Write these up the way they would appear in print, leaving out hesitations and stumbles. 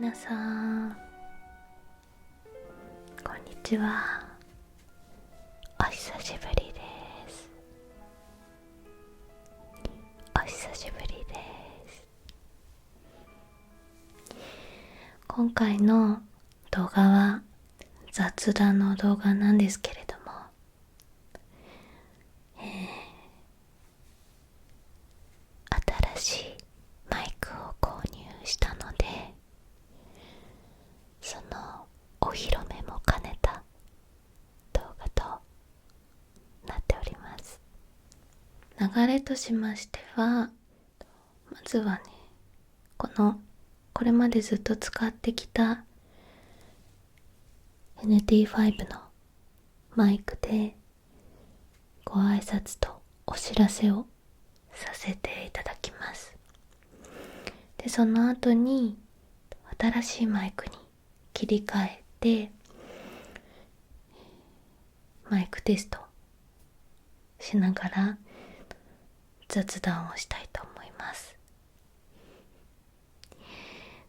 皆さんこんにちは。お久しぶりです。お久しぶりです。今回の動画は雑談の動画なんですけれども、新しいマイクを購入したので、そのお披露目も兼ねた動画となっております。流れとしましては、まずはね、これまでずっと使ってきた NT5 のマイクでご挨拶とお知らせをさせていただきます。で、その後に新しいマイクに切り替えてマイクテストしながら雑談をしたいと思います。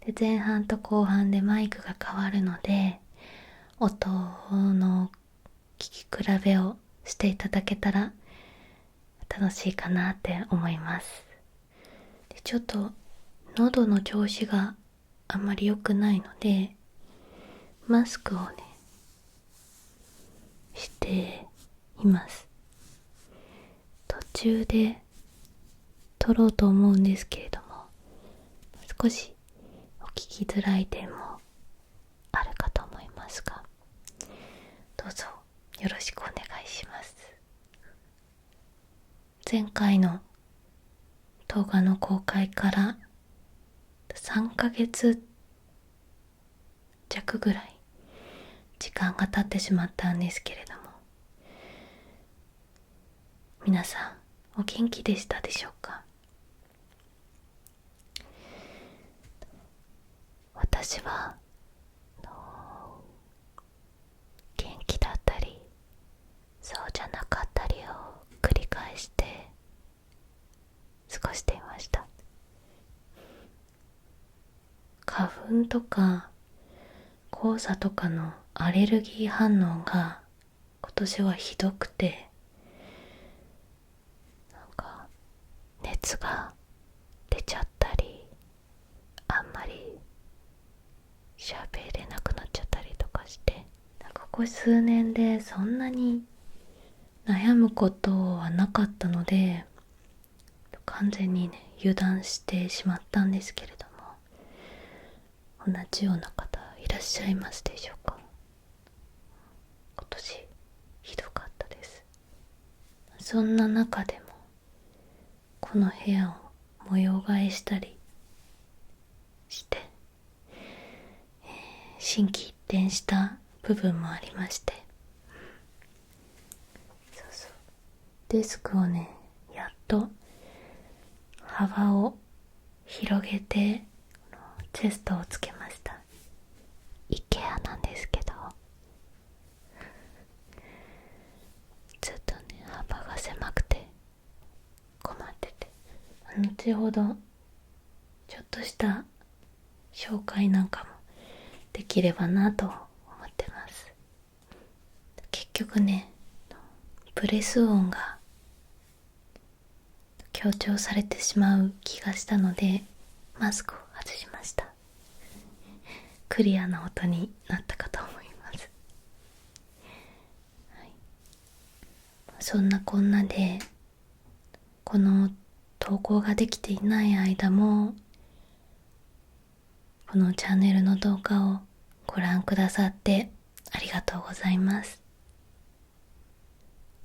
で、前半と後半でマイクが変わるので、音の聞き比べをしていただけたら楽しいかなって思います。で、ちょっと喉の調子があんまり良くないので、マスクをねしています。途中で撮ろうと思うんですけれども、少しお聞きづらい点もあるかと思いますが、どうぞよろしくお願いします。前回の動画の公開から3ヶ月弱ぐらい時間が経ってしまったんですけれども、皆さんお元気でしたでしょうか？私は元気だったりそうじゃなかったりを繰り返して過ごしていました。花粉とか黄砂とかのアレルギー反応が今年はひどくて、熱が出ちゃったり、あんまり喋れなくなっちゃったりとかして、ここ数年でそんなに悩むことはなかったので、完全にね油断してしまったんですけれども、同じような方いらっしゃいますでしょうか？今年ひどかったです。そんな中でもこの部屋を模様替えしたりして、心機一転した部分もありまして、デスクをねやっと幅を広げてチェストをつけました。 IKEA なんですけど、ずっとね幅が狭くて困ってて、後ほどちょっとした紹介なんかもできればなと思ってます。結局ね、プレス音が強調されてしまう気がしたのでマスクを外しました。クリアな音になったかと思います。はい、そんなこんなでこの投稿ができていない間もこのチャンネルの動画をご覧くださってありがとうございます。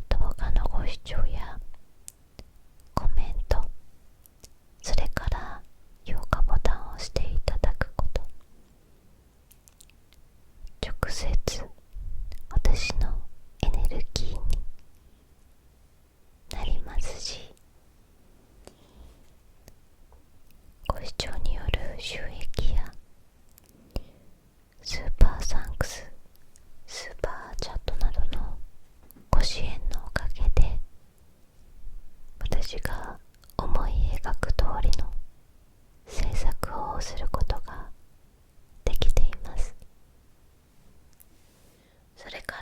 動画のご視聴やコメント、それから評価ボタンを押していただくこと、直接私のエネルギーになりますし、ご視聴による収益やスーパーサンクス、スーパーチャットなどのご支援のおかげで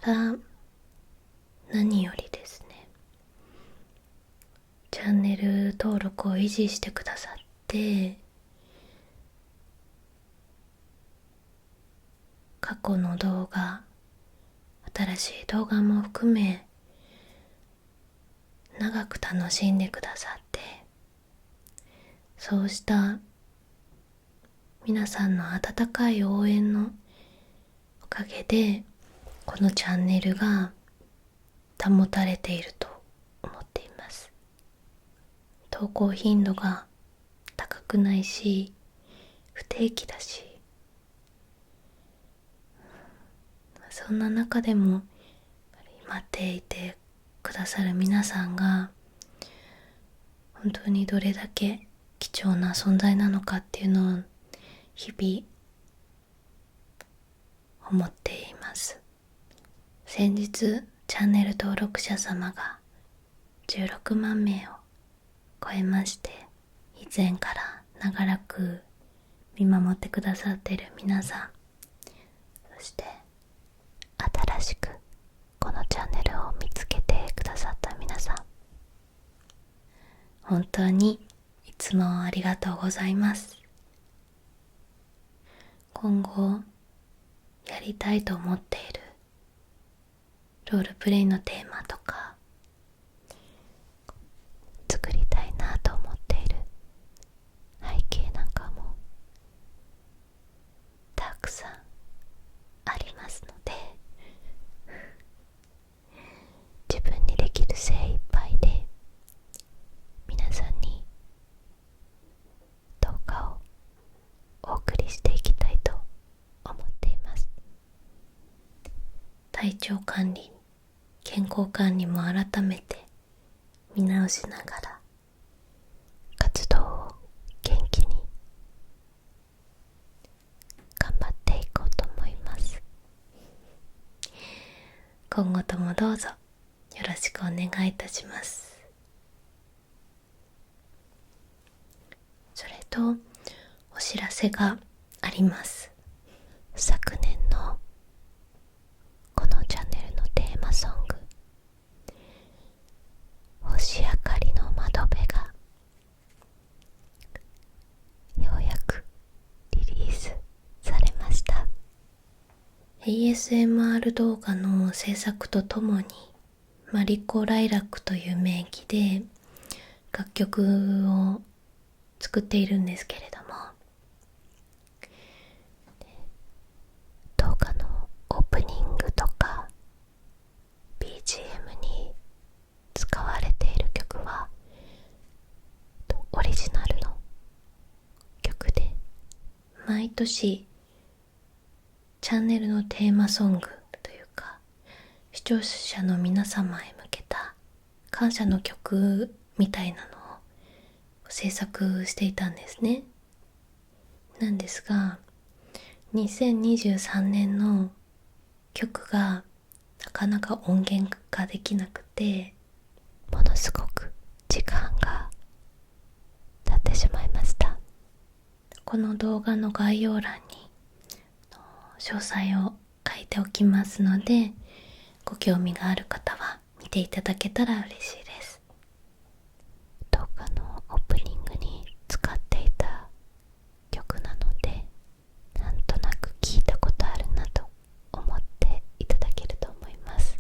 だ何よりですね、チャンネル登録を維持してくださって、過去の動画、新しい動画も含め長く楽しんでくださって、そうした皆さんの温かい応援のおかげでこのチャンネルが保たれていると思っています。投稿頻度が高くないし、不定期だし、そんな中でも待っていてくださる皆さんが本当にどれだけ貴重な存在なのかっていうのを日々思っています。先日チャンネル登録者様が16万名を超えまして、以前から長らく見守ってくださっている皆さん、そして新しくこのチャンネルを見つけてくださった皆さん、本当にいつもありがとうございます。今後やりたいと思っているロールプレイのテーマとか、作りたいなと思っている背景なんかもたくさんありますので、自分にできる精一杯で皆さんに動画をお送りしていきたいと思っています。体調管理、健康管理も改めて見直しながら活動を元気に頑張っていこうと思います。今後ともどうぞよろしくお願いいたします。それとお知らせがあります。昨年のこのチャンネルのテーマソング、星明かりの窓辺がようやくリリースされました。 ASMR 動画の制作とともにマリコライラックという名義で楽曲を作っているんですけれども、動画のオープニングとか BGM に使われている曲はオリジナルの曲で、毎年チャンネルのテーマソングというか視聴者の皆様へ向けた感謝の曲みたいなのを制作していたんですね。なんですが2023年の曲がなかなか音源化できなくて、ものすごく時間が経ってしまいました。この動画の概要欄に詳細を書いておきますので、ご興味がある方は見ていただけたら嬉しいです。動画のオープニングに使っていた曲なので、なんとなく聞いたことあるなと思っていただけると思います。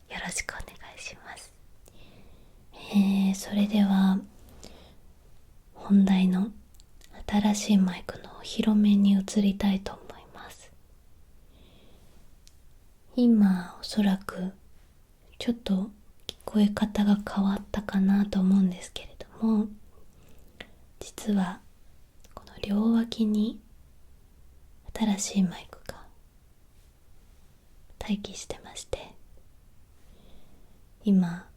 よろしくお願いします。それでは本題の新しいマイクのお披露目に移りたいと思います。今おそらくちょっと聞こえ方が変わったかなと思うんですけれども、実はこの両脇に新しいマイクが待機してまして、今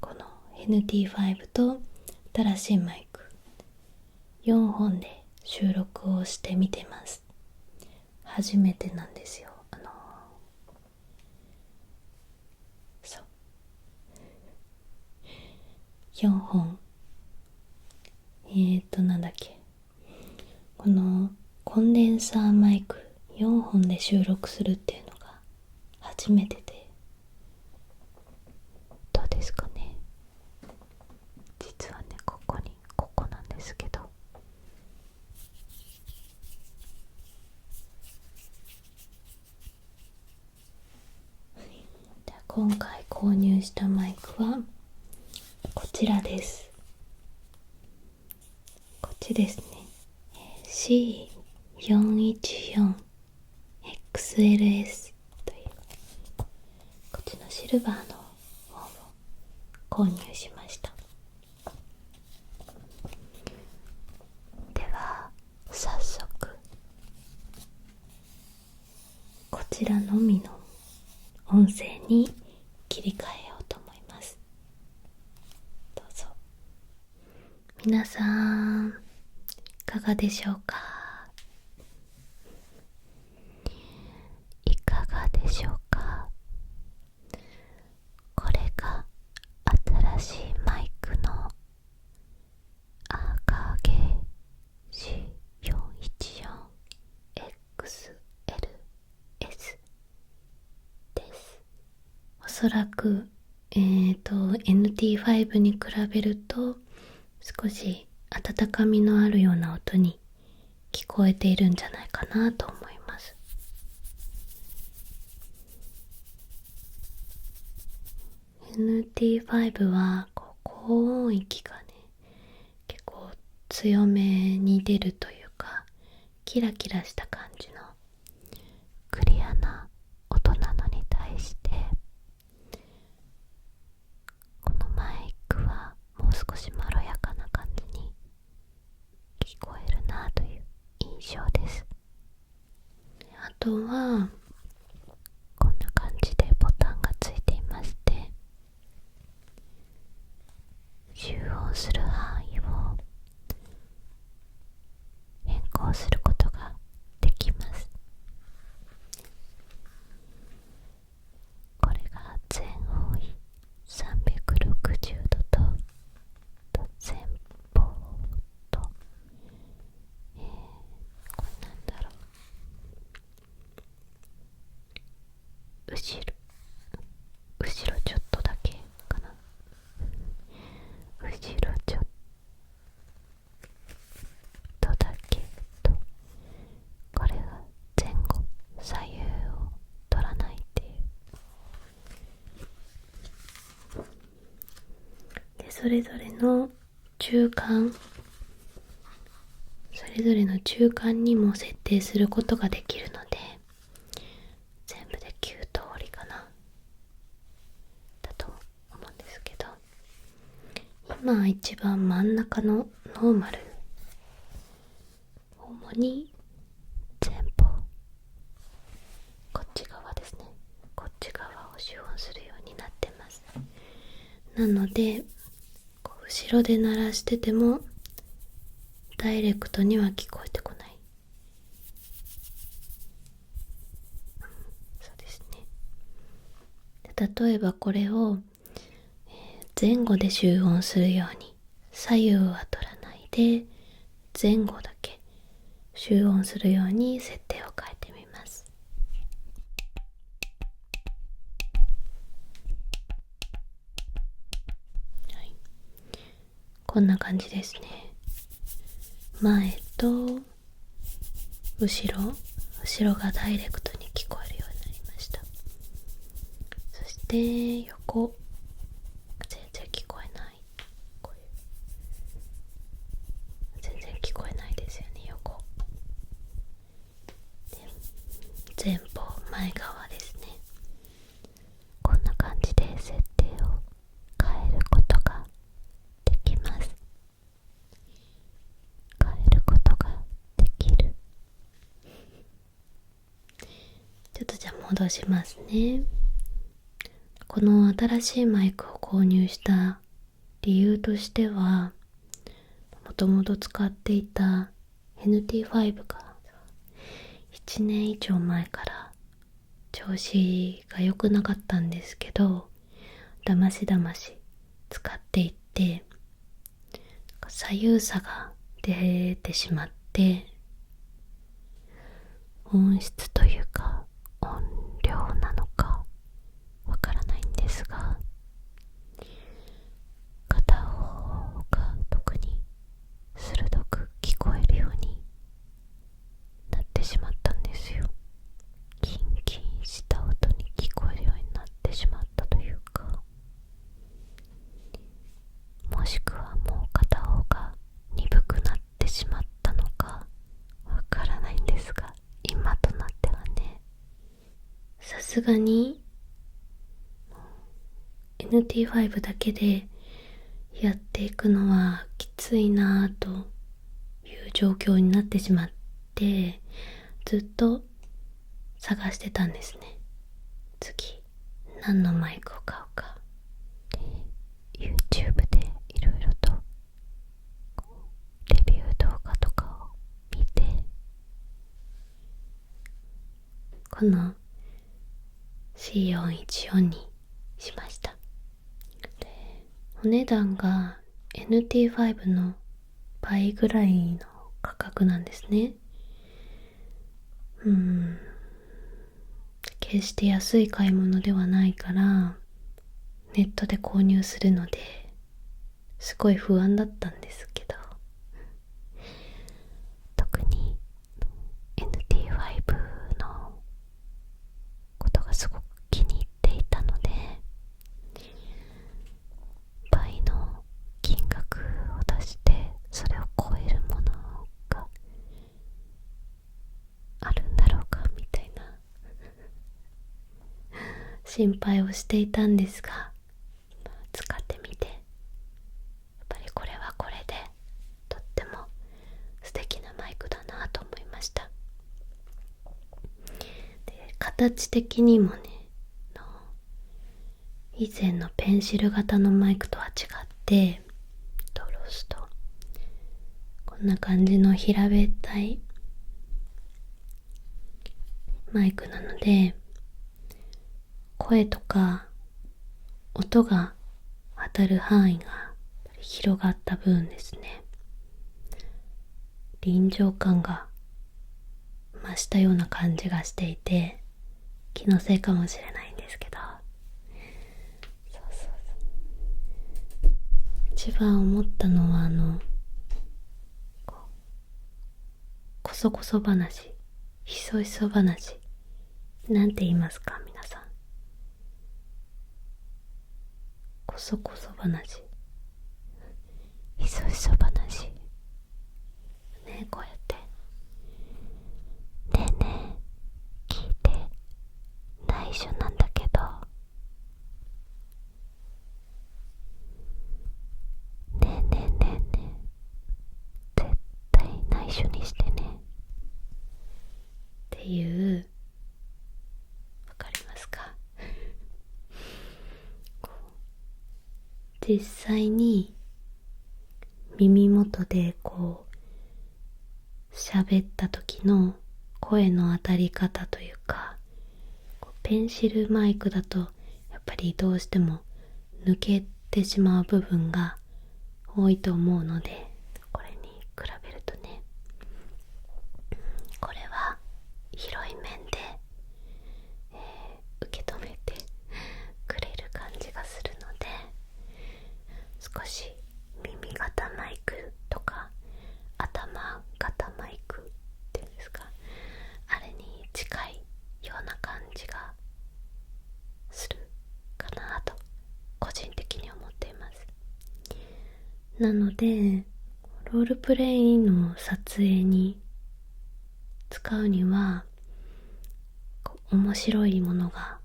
この NT5 と新しいマイク4本で収録をしてみてます。初めてなんですよ。そう4本なんだっけ、このコンデンサーマイク4本で収録するっていうのが初めてで、どうですかね。実はね、ここなんですけど、じゃあ今回購入したマイクはこちらです。こっちですね。C414XLS という、こっちのシルバーの方を購入しました。では早速こちらのみの音声に切り替えようと思います。どうぞ。皆さん、いかがでしょうか。いかがでしょうか。これが新しいマイクのアカゲ C414XLS です。おそらくNT5 に比べると少し温かみのあるような音に聞こえているんじゃないかなと思います。NT5 は高音域がね、結構強めに出るというか、キラキラした感じのクリアな音なのに対して、このマイクはもう少しまろやかな感じに聞こえるなという印象です。あとはこんな感じでボタンがついていまして、集音する範囲を変更することができます。これが全方位360度と前方と、これなんだろう、後ろちょっとだけかな、後ろちょっとだけと、これが前後左右を取らないっていうで、それぞれの中間にも設定することができるので、全部で9通りかなだと思うんですけど、今一番真ん中のノーマル、主に前方、こっち側ですね、こっち側を集音するようになってます。なので後ろで鳴らしててもダイレクトには聞こえてこない、そうですね。例えばこれを前後で集音するように、左右は取らないで前後だけ集音するように設定を変えてみます。はい、こんな感じですね。前と後ろがダイレクトに聞こえるようになりました。そして横、全然聞こえない、こういう全然聞こえないですよね、横で、前方前側ですね。こんな感じで設定を変えることができます。変えることができる。ちょっとじゃあ戻しますね。この新しいマイクを購入した理由としては、もともと使っていた NT5 が1年以上前から調子が良くなかったんですけど、だまし使っていって左右差が出てしまって、音質というか音量なのかわからないんですが、片方が特に鋭く聞こえるようになってしまったんですよ。キンキンした音に聞こえるようになってしまったというか、もしくはもう片方が鈍くなってしまったのかわからないんですが、今となってはね、さすがに NT5 だけでやっていくのはきついなぁという状況になってしまって、ずっと探してたんですね。次何のマイクを買うかで YouTube でいろいろとレビュー動画とかを見て、この C414 にしました。で、お値段が NT5 の倍ぐらいの価格なんですね。決して安い買い物ではないからネットで購入するのですごい不安だったんですけど、特に NT5 のことがすごく気に入っていたので、倍の金額を出してそれを超えるものがあるんだろうかみたいな心配をしていたんですが、使ってみてやっぱりこれはこれでとっても素敵なマイクだなと思いました。で、形的にもね、以前のペンシル型のマイクとは違ってドロスとこんな感じの平べったいマイクなので、声とか音が当たる範囲が広がった分ですね、臨場感が増したような感じがしていて、気のせいかもしれないんですけど、一番思ったのはこそこそ話、ひそひそ話、なんて言いますか皆さん。こそこそ話、ひそひそ話ね、こうやってねえねえ聞いて、内緒なんだけどねえねえねえねえ絶対内緒にしてねっていう、わかりますか？実際に耳元でこう喋った時の声の当たり方というか、ペンシルマイクだとやっぱりどうしても抜けてしまう部分が多いと思うので、これに比べるとね、これは広い面で、受け止めてくれる感じがするので、少し耳型マイクとか頭型マイクっていうんですか、あれに近いような感じがするかなと個人的に思っています。なのでロールプレイの撮影に使うには面白いものが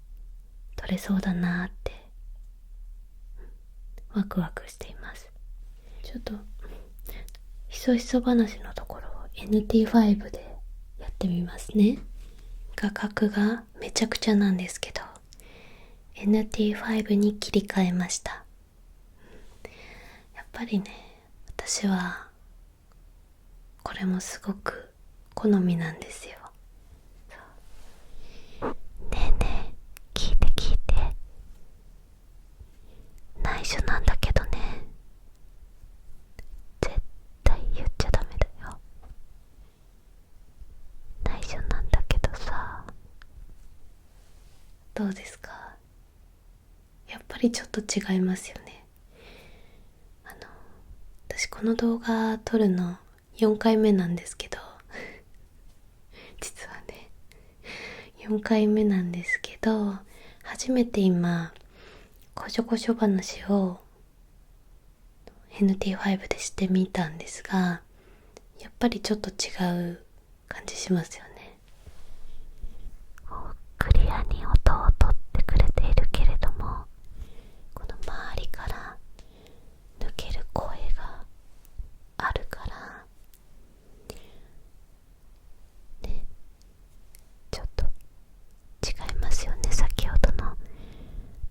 撮れそうだなってワクワクしています。ちょっとひそひそ話のところを NT5 でやってみますね。画角がめちゃくちゃなんですけど NT5 に切り替えました。やっぱりね、私はこれもすごく好みなんですよ。ねえねえ聞いて聞いて、内緒なんだけどね、絶対言っちゃダメだよ。内緒なんだけどどうですか？やっぱりちょっと違いますよね。私この動画撮るの4回目なんですけど実はね4回目なんですけど、初めて今こしょこしょ話を NT5 でしてみたんですが、やっぱりちょっと違う感じしますよね。クリアに音を取ってくれているけれども、この周りから抜ける声があるからね、ちょっと違いますよね。先ほどの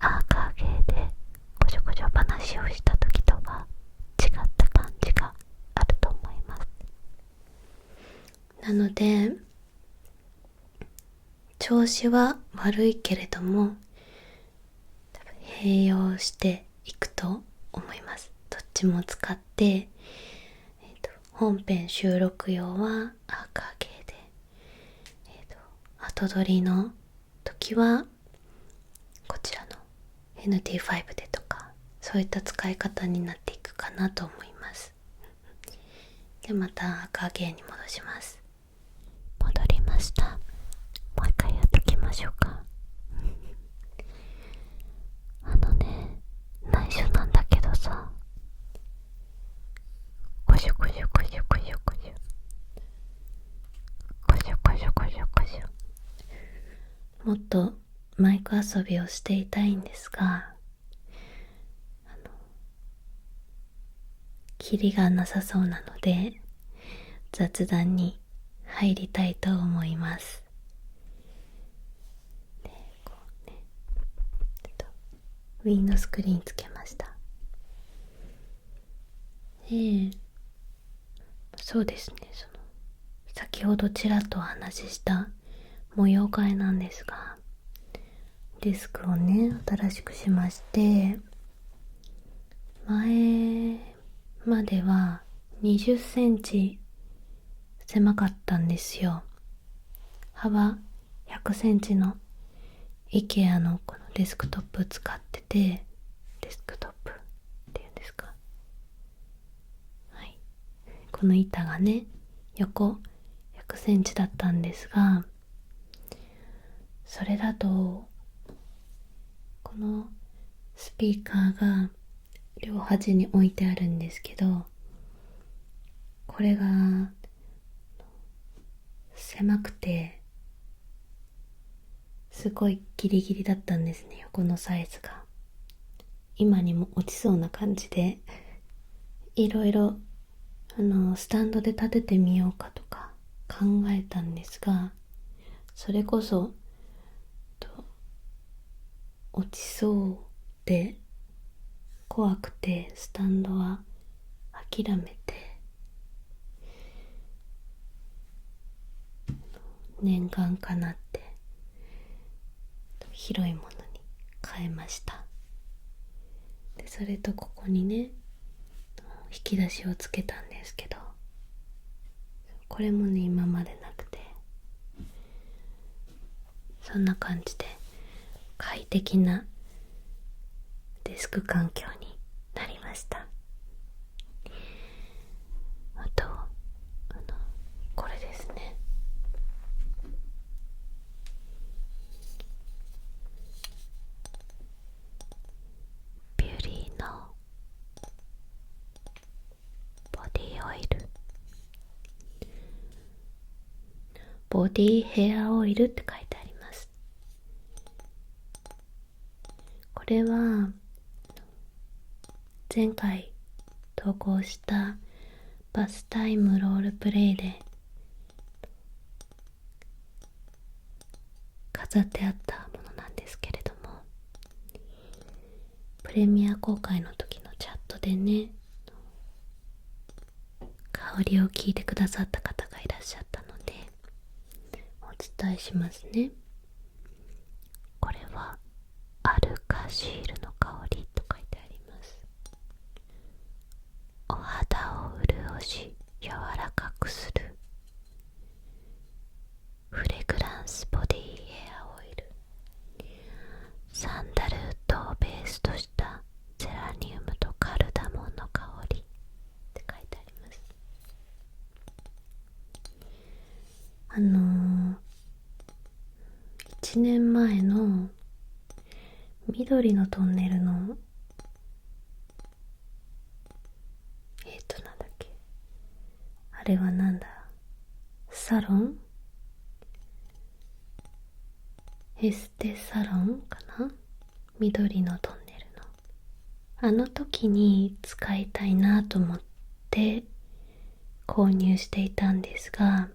アーカーゲーでこしょこしょ話をした時とは違った感じがあると思います。なので調子は悪いけれども多分併用していくと思います。どっちも使って、本編収録用はアーカーゲーで、後撮りの時はこちらの NT5 でとか、そういった使い方になっていくかなと思います。でまたアーカーゲーに戻します。戻りました。もう一回やっていきましょうか。内緒なんだけどさ、こしょこしょこしょこしょこしょこしょこしょこしょこしょ、もっとマイク遊びをしていたいんですが、キリがなさそうなので雑談に入りたいと思います。でこうね、ウィンドスクリーンつけました。そうですね、先ほどちらっとお話しした模様替えなんですが、デスクをね新しくしまして、前までは20センチ狭かったんですよ。幅100センチの IKEA のこのデスクトップ使ってて、デスクトップっていうんですか、はい、この板がね横100センチだったんですが、それだとこのスピーカーが両端に置いてあるんですけど、これが狭くてすごいギリギリだったんですね、横のサイズが。今にも落ちそうな感じで、いろいろスタンドで立ててみようかとか考えたんですが、それこそ落ちそうで怖くてスタンドは諦めて、念願かなって広いものに変えました。でそれとここにね引き出しをつけたんですけど、これもね今までなくて、そんな感じで快適なデスク環境になりました。あとこれですね、ビューリーのボディオイル、ボディヘアオイルって書いてあります。これは前回投稿したバスタイムロールプレイで飾ってあったものなんですけれども、プレミア公開の時のチャットでね香りを聞いてくださった方がいらっしゃったのでお伝えしますね。これはアルカシールの香りと書いてあります。お肌を潤し柔らかくするフレグランスボディヘアオイル。1年前の緑のトンネルのなんだっけ、あれはなんだ、サロン、エステサロンかな、緑のトンネルのあの時に使いたいなと思って購入していたんですが、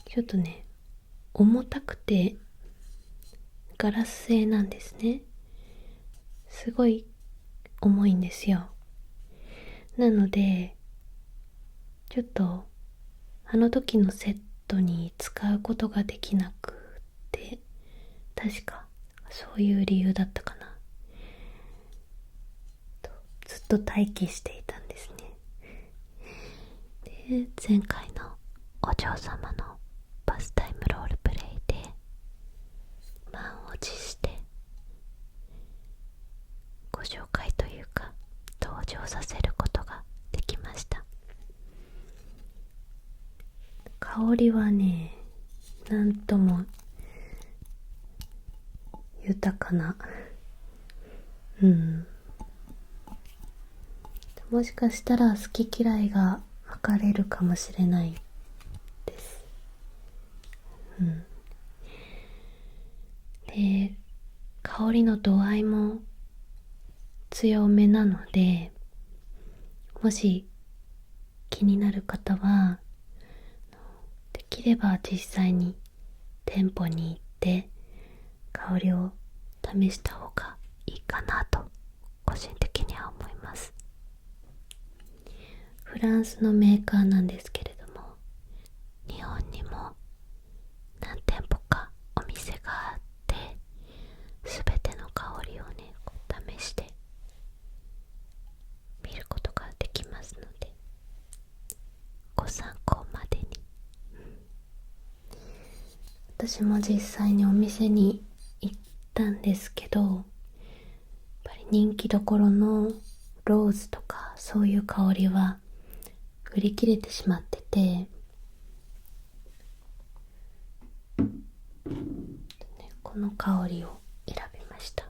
ちょっとね、重たくてガラス製なんですね。すごい重いんですよ。なのでちょっとあの時のセットに使うことができなくて、確かそういう理由だったかな。ずっと待機していたんですね。で、前回のお嬢様のバスタイムロールプレイで満を持してご紹介というか登場させることができました。香りはね、なんとも豊かな、もしかしたら好き嫌いが分かれるかもしれないです。で、香りの度合いも強めなので、もし気になる方はできれば実際に店舗に行って香りを試した方がいいかなと個人的には思います。フランスのメーカーなんですけれども、日本にも何店舗かお店があって、すべての香りをね試して見ることができますので、ご参考までに。私も実際にお店に行ったんですけど、やっぱり人気どころのローズとかそういう香りは売り切れてしまってて、この香りを選びました。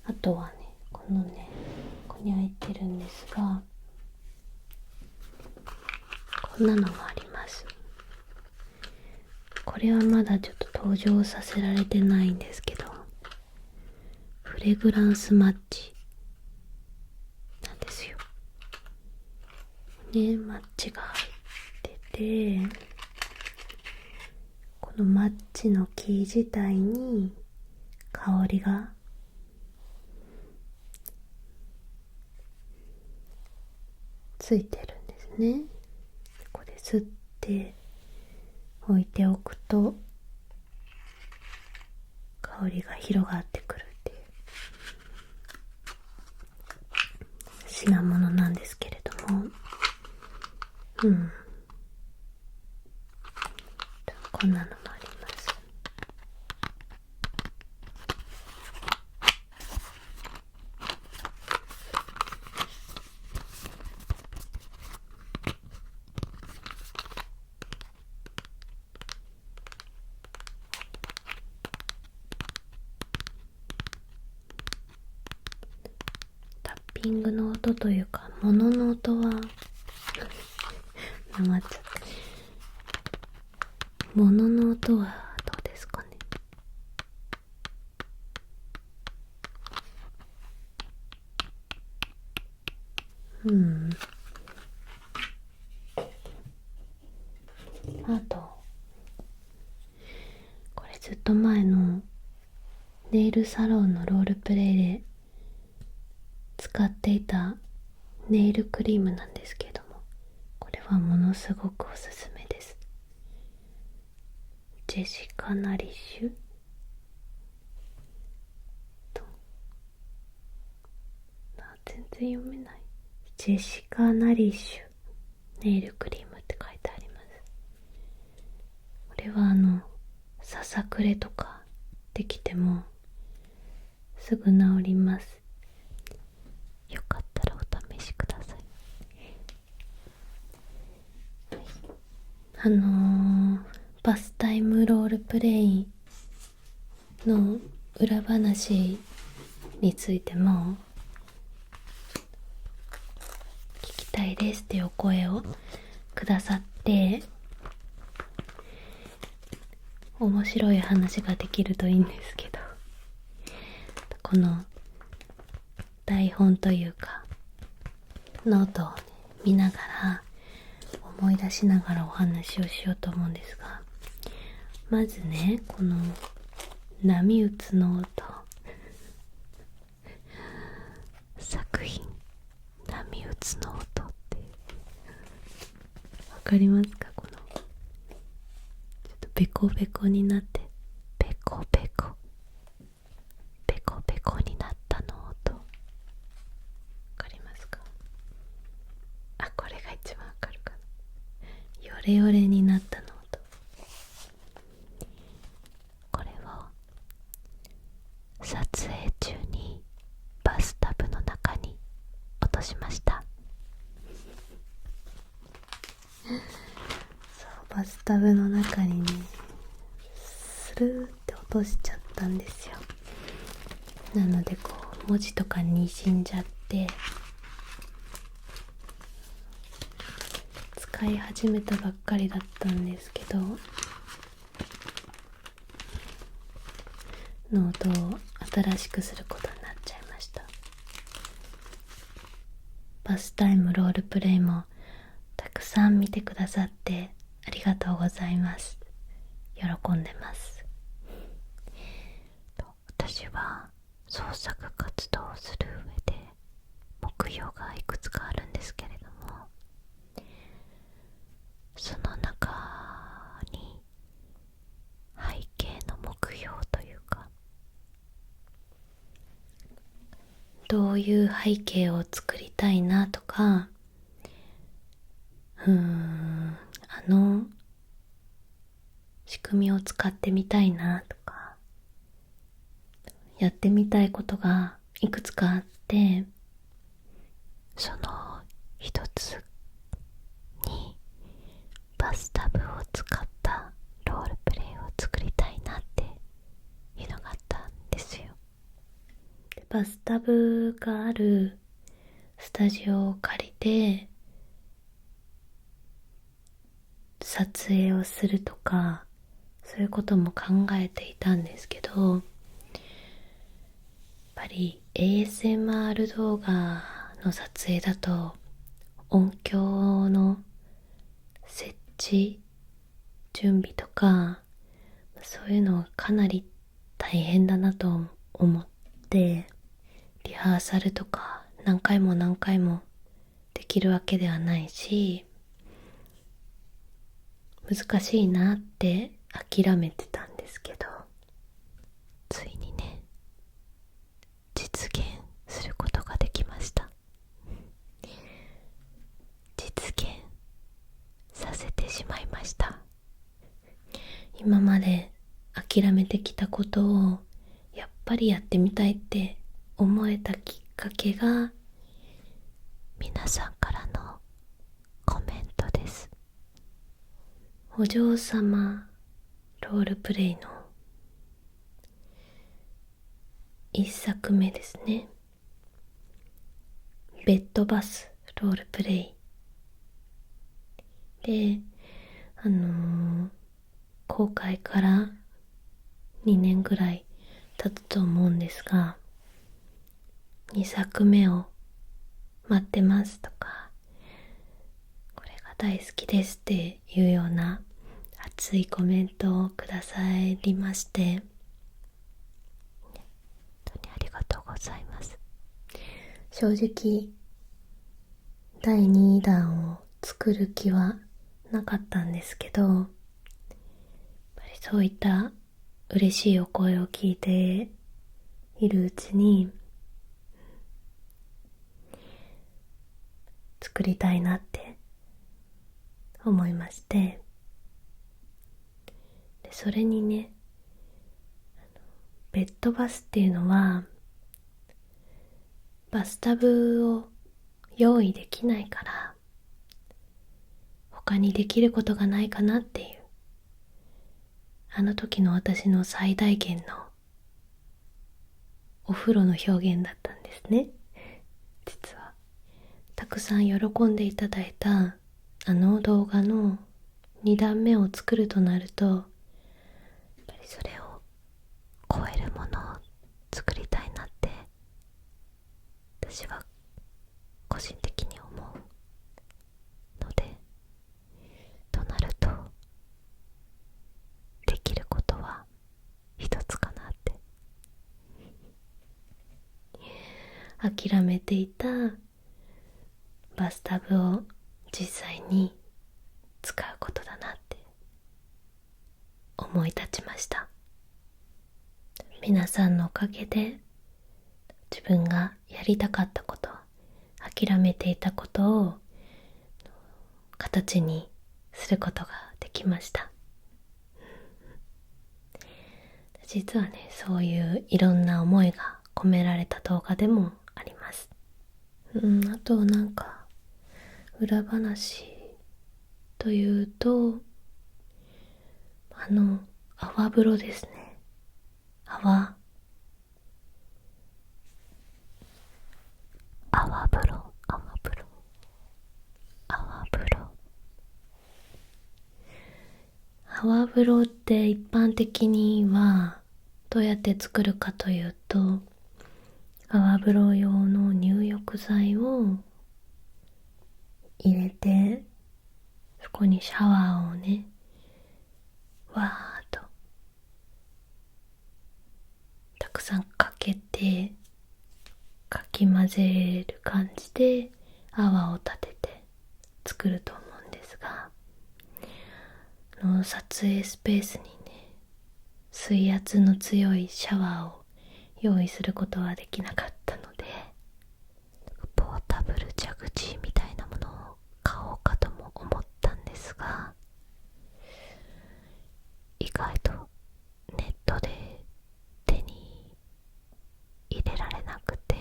あとはね、このね、ここに入ってるんですが、こんなのもあります。これはまだちょっと登場させられてないんですけど、フレグランスマッチなんですよね。マッチが入ってて、このマッチの木自体に香りがついてるんですね。ここで吸って置いておくと香りが広がってくるっていう品物なんですけれども、こんなのもあります。タッピングの音というか物の音はなまっちゃった。物の音はどうですかね。あとこれずっと前のネイルサロンのロールプレイで使っていたネイルクリームなんですけれども、これはものすごくおすすめです。ジェシカ・ナリッシュと、全然読めない。ジェシカ・ナリッシュネイルクリームって書いてあります。これはささくれとかできてもすぐ治ります。よかったらお試しください。バスタイムロールプレイの裏話についても聞きたいですっていうお声をくださって、面白い話ができるといいんですけど、この台本というかノートを、ね、見ながら思い出しながらお話をしようと思うんですが、まずね、この波打つの音作品、波打つの音ってわかりますか？このちょっとベコベコになって、ベコベコベコベコになったの音、わかりますか？あ、これが一番わかるかな。ヨレヨレになったの音、これを撮影中にバスタブの中に落としました。そう、バスタブの中にね、スルーって落としちゃったんですよ。なのでこう文字とかにじんじゃって、使い始めたばっかりだったんですけど、ノートを新しくすることになっちゃいました。バスタイムロールプレイもたくさん見てくださってありがとうございます。喜んでます。私は創作活動をする上で目標がいくつかあるんですけれども、その中に背景の目標というか、どういう背景を作りたいなとか、仕組みを使ってみたいなとか、やってみたいことがいくつかあって、その一つにバスタブを使ったロールプレイを作りたいなっていうのがあったんですよ。で、バスタブがあるスタジオを借りて撮影をするとか、そういうことも考えていたんですけど、やっぱり ASMR 動画の撮影だと音響の設置準備とか、そういうのはかなり大変だなと思って、リハーサルとか何回も何回もできるわけではないし、難しいなって諦めてたんですけど、ついにね、実現することができました。実現させてしまいました。今まで諦めてきたことをやっぱりやってみたいって思えたきっかけが、皆さんからのコメントです。お嬢様ロールプレイの一作目ですね。ベッドバスロールプレイで、公開から2年ぐらい経つと思うんですが、2作目を待ってますとか、これが大好きですっていうような熱いコメントをくださりまして、本当にありがとうございます。正直第2弾を作る気はなかったんですけど、やっぱりそういった嬉しいお声を聞いているうちに、作りたいなって思いまして、でそれにね、ベッドバスっていうのはバスタブを用意できないから、他他にできることがないかなっていう、あの時の私の最大限のお風呂の表現だったんですね。実はたくさん喜んでいただいたあの動画の2段目を作るとなると、やっぱりそれを超えるものを作りたいなって私は個人的に思うので、となるとできることは一つかなって。諦めていたバスタブを実際に使うことだなって思い立ちました。皆さんのおかげで自分がやりたかったこと、諦めていたことを形にすることができました。実はね、そういういろんな思いが込められた動画でもあります。あとなんか裏話というと、泡風呂ですね。泡風呂泡風呂って一般的にはどうやって作るかというと、泡風呂用の入浴剤を入れて、そこにシャワーをね、わーっとたくさんかけて、かき混ぜる感じで泡を立てて作ると思うんですが、撮影スペースにね、水圧の強いシャワーを用意することはできなかったので、ポータブル蛇口みたいなものを買おうかとも思ったんですが、意外とネットで手に入れられなくて、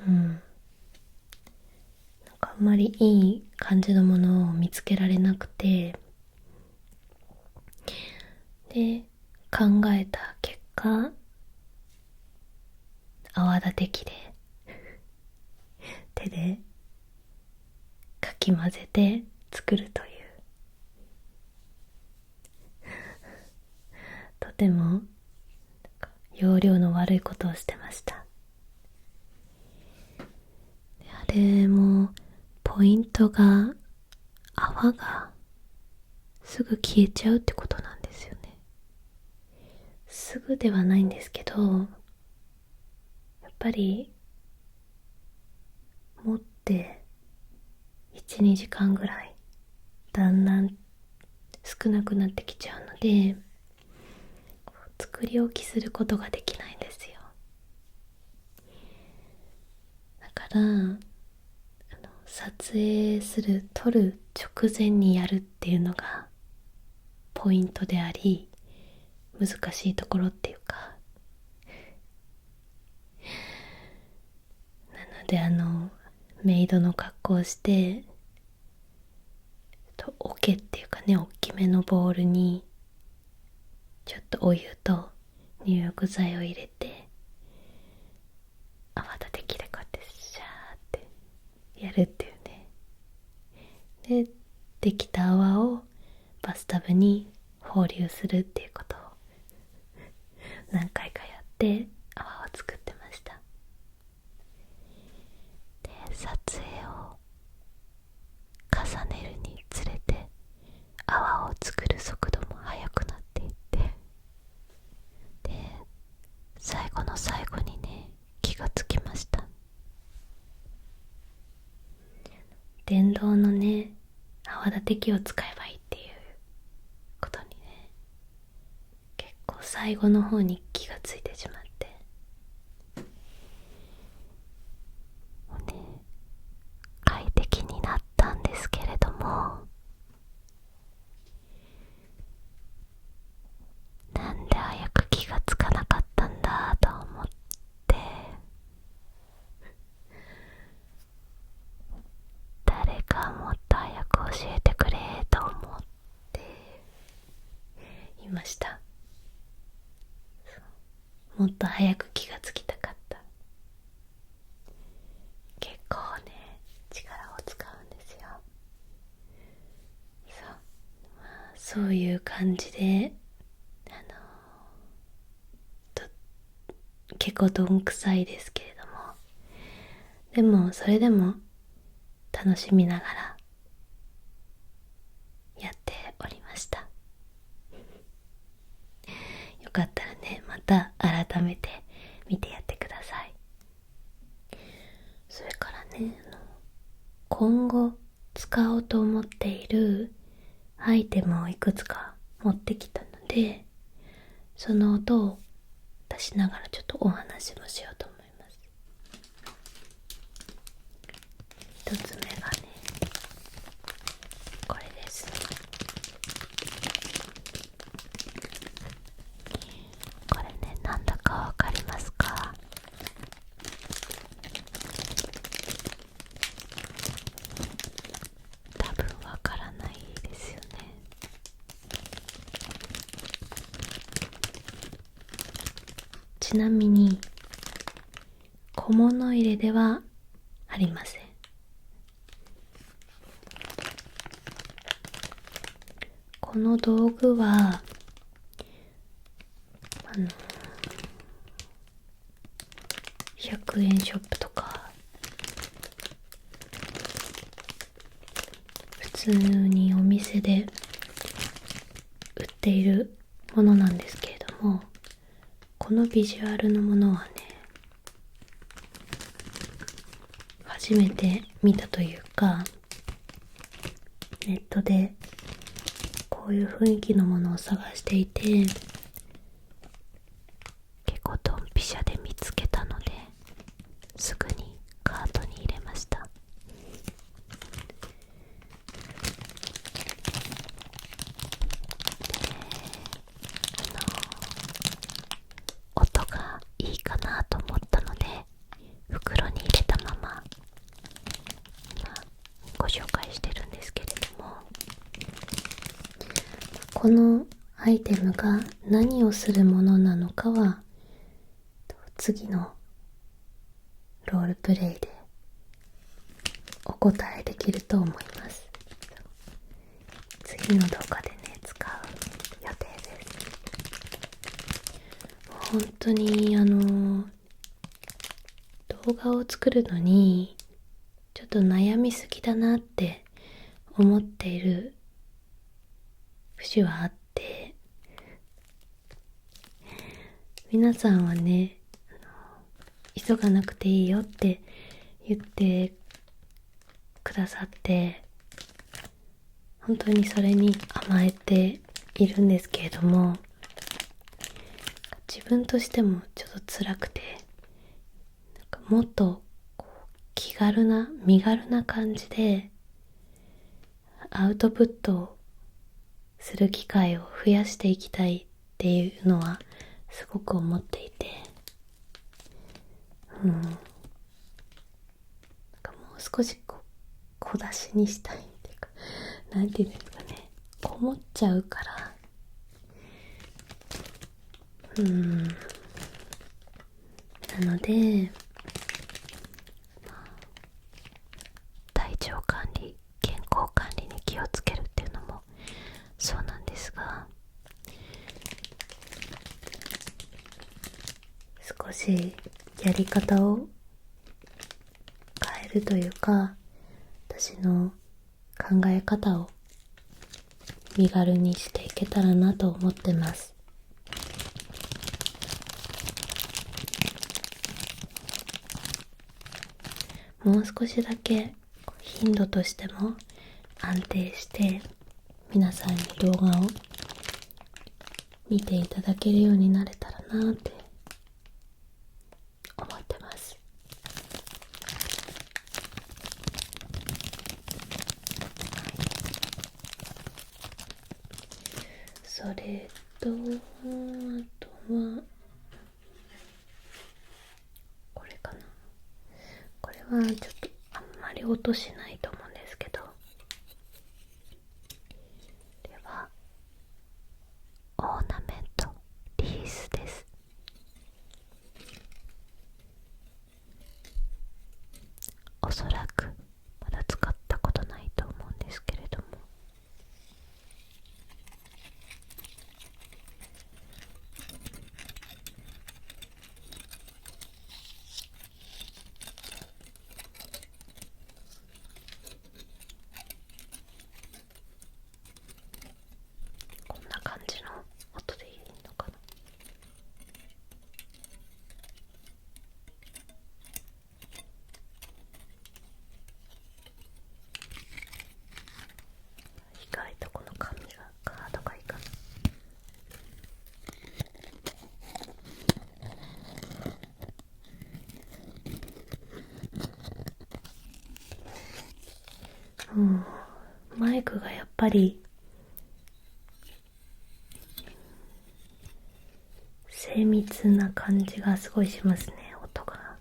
なんかあんまりいい感じのものを見つけられなくて、で考えた結果、泡立て器で手でかき混ぜて作るというとても容量の悪いことをしてました。あれもポイントが、泡がすぐ消えちゃうってことなんですよね。すぐではないんですけど、やっぱり持って1、2時間ぐらいだんだん少なくなってきちゃうので、作り置きすることができないんですよ。だから撮影撮る直前にやるっていうのがポイントであり、難しいところっていうか、なのでメイドの格好をして、桶っていうかね、大きめのボウルにちょっとお湯と入浴剤を入れて、泡立て器でこうやってシャーってやるっていうね。でできた泡をバスタブに放流するっていうことを何回かやって泡を作ってました。で撮影を重ねるにつれて泡を作る速度も速くなっていって、で最後の最後にね、気がつきました。電動のね、泡立て器を使えばいいっていうことにね、結構最後の方に気がついてしまって、ね、快適になったんですけれども、なんで早く気がつかなかったんだと思って、誰かもっと早く教もっと早く気がつきたかった。結構ね、力を使うんですよ。そう、まあ、そういう感じで、と結構どんくさいですけれども、でもそれでも楽しみながらやっておりました。よかったらね、また改めて見てやってください。それからね、今後使おうと思っているアイテムをいくつか持ってきたので、その音を出しながらちょっとお話もしようと思います。一つ目がね、これです。これね、なんだかわかりますか？多分わからないですよね。ちなみに小物入れではありません。この道具は100円ショップとか普通にお店で売っているものなんですけれども、このビジュアルのものはね、初めて見たというか、ネットでこういう雰囲気のものを探していて、結構ドンピシャで見つけたので、すぐにカートに入れました。音がいいかなと思ったので袋に入れたまま今ご紹介してるんですけれども、このアイテムが何をするものなのかは次のロールプレイでお答えできると思います。次の動画でね、使う予定です。本当に動画を作るのにちょっと悩みすぎだなって思っている節はあって、皆さんはね、急がなくていいよって言ってくださって、本当にそれに甘えているんですけれども、自分としてもちょっと辛くて、もっと気軽な身軽な感じでアウトプットをする機会を増やしていきたいっていうのはすごく思っていて、なんかもう少し小出しにしたいっていうか、なんていうんですかね、こもっちゃうから、なので、体調管理、健康管理に気をつけるっていうのもそうなんですが、少しやり方を変えるというか、私の考え方を身軽にしていけたらなと思ってます。もう少しだけ頻度としても安定して皆さんに動画を見ていただけるようになれたらなって思ってます。それと、あとはこれかな。これはちょっとあんまり音しないと思うんですけど、ではオーナメントリースです。おそらくまだ使ったことないと思うんですけれども、こんな感じの音でいいのかな。意外とこの紙がカードがいいかな。マイクがやっぱり精密な感じがすごいしますね。音が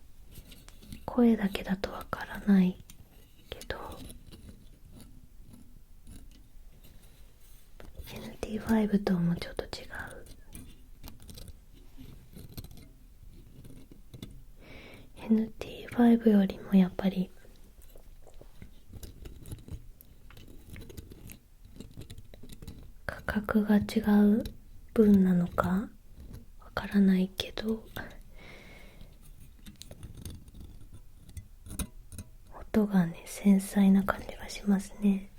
声だけだとわからないけど、 NT5 ともちょっと違う。 NT5 よりもやっぱり価格が違う分なのかわからないけど、音がね繊細な感じがしますね。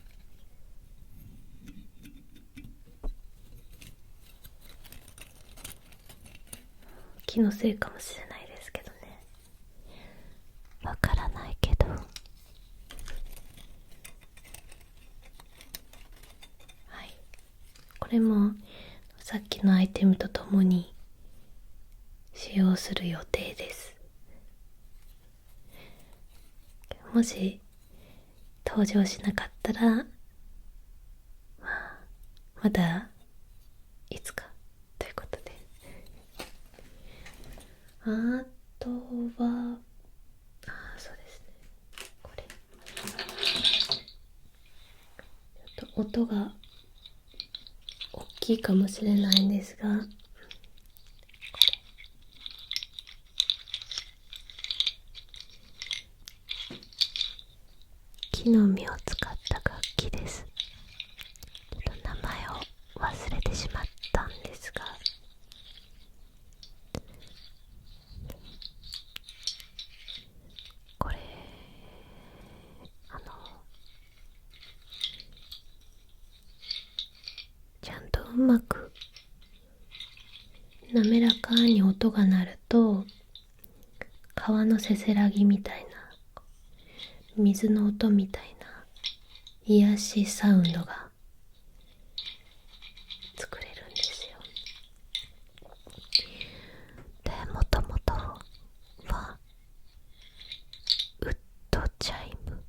気のせいかもしれないですけどね、わからないけど、はい、これもさっきのアイテムとともに使用する予定です。もし登場しなかったら、まだいつかということで、あとはそうですね、これちょっと音が大きいかもしれないんですが、木の実を使った楽器です。ちょっと名前を忘れてしまったんですが、これちゃんとうまく滑らかに音が鳴ると、川のせせらぎみたいな、水の音みたいな癒しサウンドが作れるんですよ。で、もともとはウッドチャイム、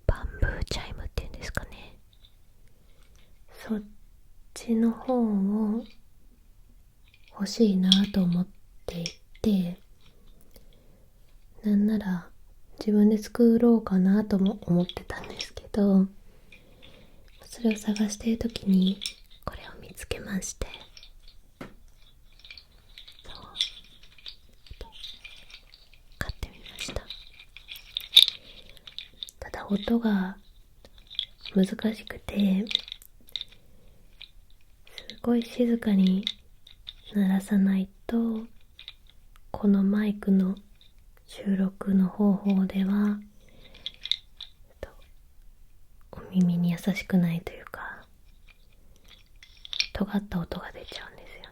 バンブーチャイムっていうんですかね、そっちの方を欲しいなと思っていて、なんなら自分で作ろうかなとも思ってたんですけど、それを探している時にこれを見つけまして、買ってみました。ただ音が難しくて、すごい静かに鳴らさないと、このマイクの収録の方法ではお耳に優しくないというか、尖った音が出ちゃうんですよね。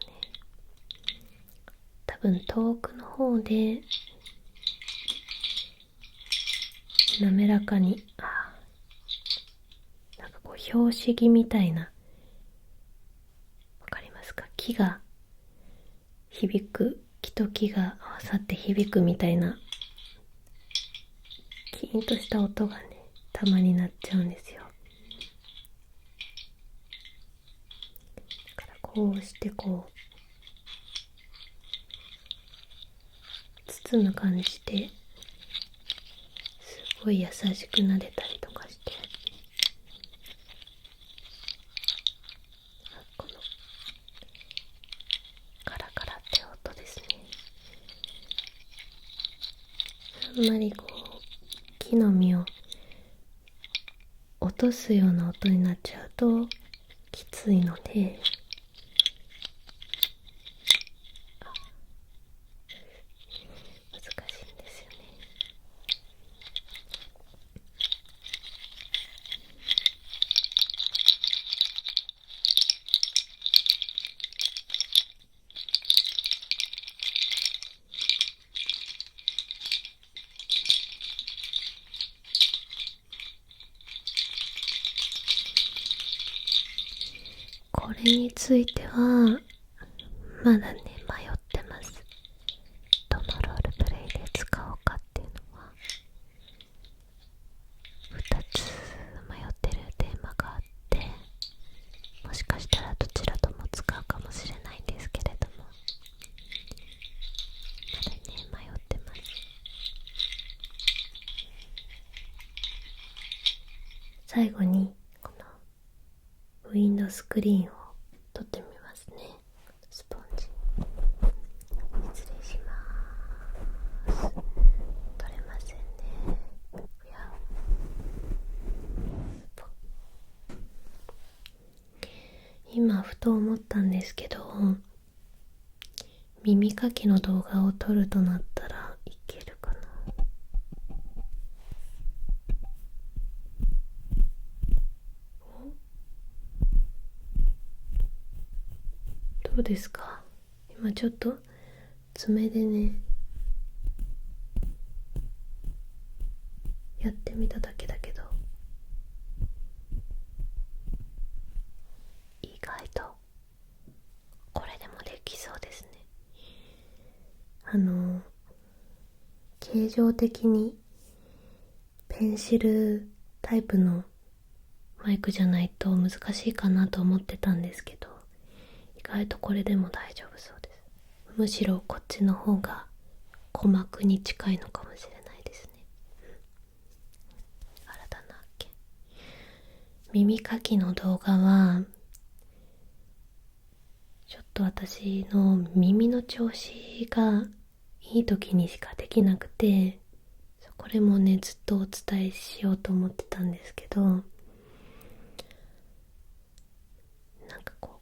多分遠くの方で滑らかに、なんかこう拍子木みたいな、わかりますか？木が響く、木と木が合わさって響くみたいな、キーンとした音がね、たまになっちゃうんですよ。だからこうしてこう包む感じで、すごい優しく撫でたりとかして、このカラカラって音ですね。あんまりこ木の実を落とすような音になっちゃうときついので、難しいんですよね。これについてはまだね迷ってます。どのロールプレイで使おうかっていうのは2つ迷ってるテーマがあって、もしかしたらどちらとも使うかもしれないんですけれども、まだね迷ってます。最後にこのウィンドスクリーンを取ってみますね。スポンジ失礼します。取れませんね。今ふと思ったんですけど、耳かきの動画を撮るとなったらいけるかな。どうですか？今ちょっと爪でねやってみただけだけど、意外とこれでもできそうですね。形状的にペンシルタイプのマイクじゃないと難しいかなと思ってたんですけど、意外とこれでも大丈夫そうです。むしろこっちの方が鼓膜に近いのかもしれないですね。新たな発見。耳かきの動画はちょっと私の耳の調子がいい時にしかできなくて、これもねずっとお伝えしようと思ってたんですけど、なんかこ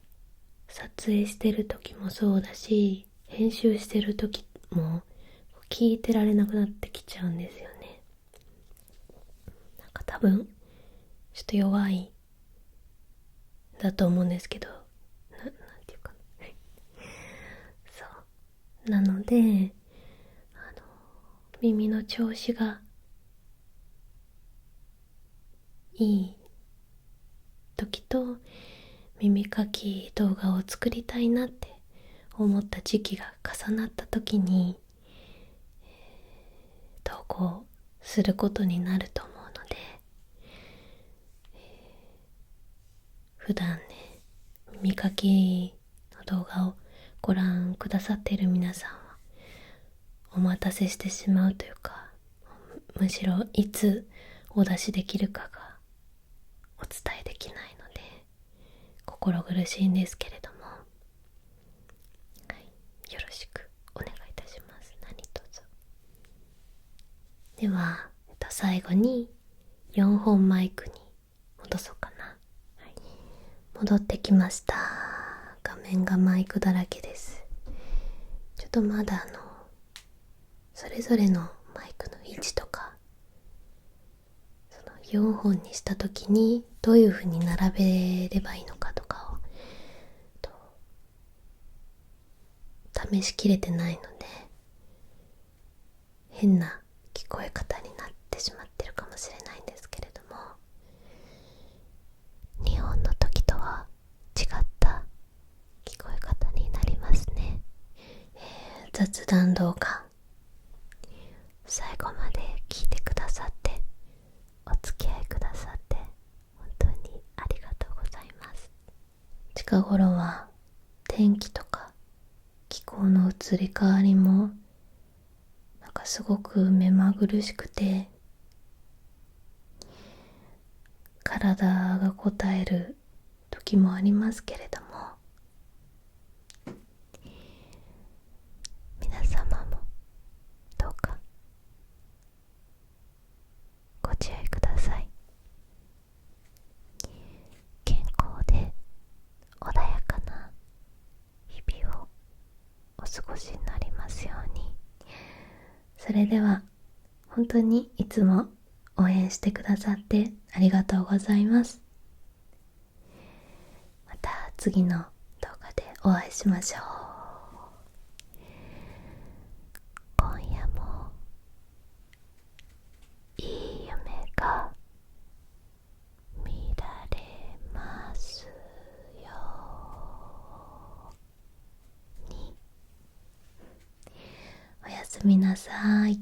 う撮影してる時もそうだし、編集してる時も聞いてられなくなってきちゃうんですよね。なんか多分ちょっと弱いだと思うんですけど、なんていうかそうなので、耳の調子がいい時と耳かき動画を作りたいなって思った時期が重なった時に投稿することになると思うので、普段ね耳かきの動画をご覧くださっている皆さんはお待たせしてしまうというか、むしろいつお出しできるかがお伝えできないので心苦しいんですけれども、はい、よろしくお願いいたします。何卒。では、最後に4本マイクに戻そうかな。はい、戻ってきました。画面がマイクだらけです。ちょっとまだそれぞれのマイクの位置とか、その4本にした時にどういう風に並べればいいのかとかを試しきれてないので、変な聞こえ方になってしまってるかもしれないんですけれども、2本の時とは違った聞こえ方になりますね。雑談動画最後まで聞いてくださってお付き合いくださって本当にありがとうございます。近頃は天気とか気候の移り変わりもなんかすごく目まぐるしくて、体が応える時もありますけれども、皆様もどうか過ごしになりますように。それでは本当にいつも応援してくださってありがとうございます。また次の動画でお会いしましょう。今夜もいい夢が見られますように。おやすみなさい。